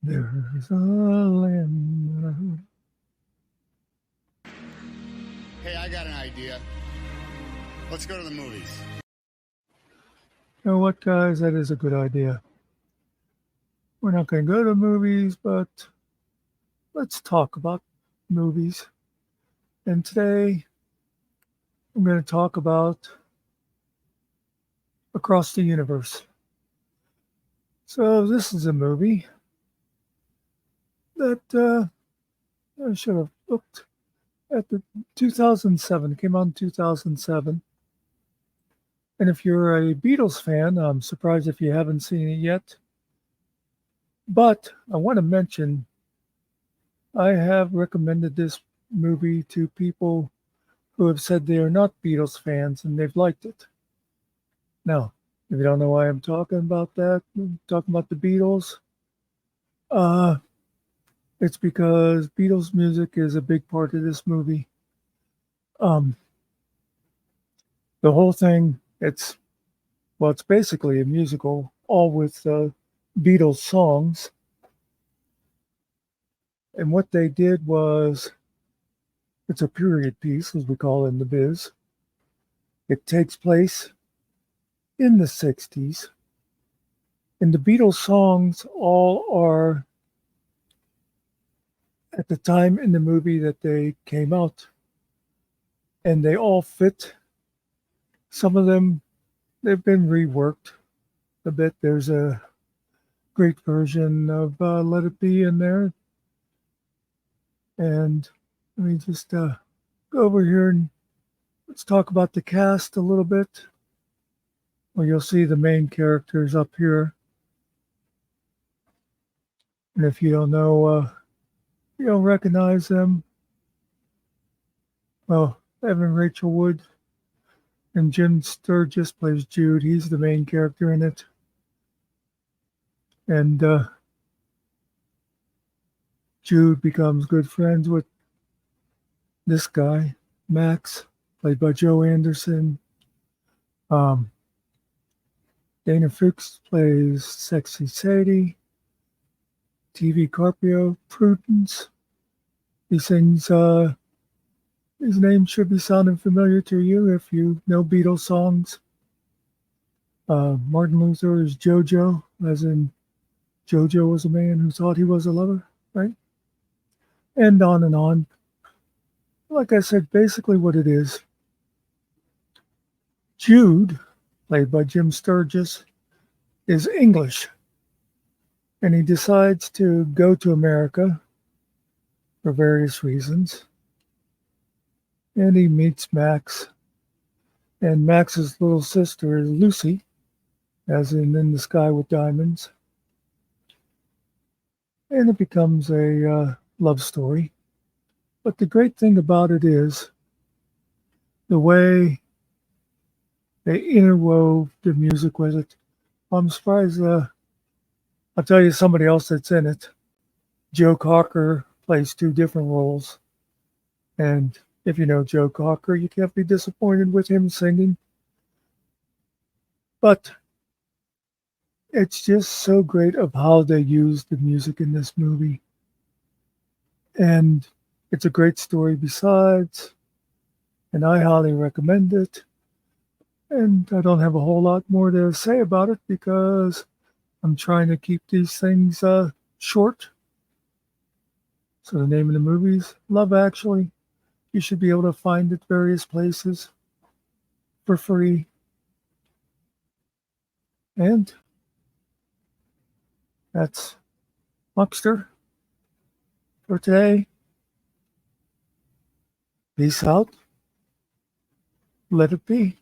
There's a land. Hey, I got an idea. Let's go to the movies. You know what, guys? That is a good idea. We're not going to go to movies, but let's talk about movies. And today, I'm going to talk about Across the Universe. So, this is a movie that I should have looked at the 2007. It came out in 2007. And if you're a Beatles fan, I'm surprised if you haven't seen it yet. But I want to mention I have recommended this movie to people who have said they are not Beatles fans and they've liked it. Now, if you don't know why I'm talking about that, I'm talking about the Beatles, it's because Beatles music is a big part of this movie. The whole thing, it's basically a musical, all with Beatles songs. And what they did was, it's a period piece, as we call it in the biz. It takes place in the 60s. And the Beatles songs all are at the time in the movie that they came out. And they all fit. Some of them, they've been reworked a bit. There's a great version of Let It Be in there. And let me just go over here and let's talk about the cast a little bit. Well, you'll see the main characters up here. And if you don't know, you don't recognize them, well, Evan Rachel Wood and Jim Sturgis plays Jude. He's the main character in it. And Jude becomes good friends with this guy, Max, played by Joe Anderson. Dana Fuchs plays Sexy Sadie. TV Carpio, Prudence. These things, these names should be sounding familiar to you if you know Beatles songs. Martin Luther is Jojo, as in Jojo was a man who thought he was a lover, right? And on and on. Like I said, basically what it is. Jude, played by Jim Sturgis, is English. And he decides to go to America for various reasons. And he meets Max. And Max's little sister is Lucy, as in the Sky with Diamonds. And it becomes a love story. But the great thing about it is the way they interwove the music with it. I'm surprised, I'll tell you somebody else that's in it. Joe Cocker plays two different roles. And if you know Joe Cocker, you can't be disappointed with him singing. But it's just so great of how they use the music in this movie. And it's a great story besides, and I highly recommend it. And I don't have a whole lot more to say about it because I'm trying to keep these things short. So the name of the movie is Love Actually. You should be able to find it various places for free. And that's Muckster for today. Peace out. Let it be.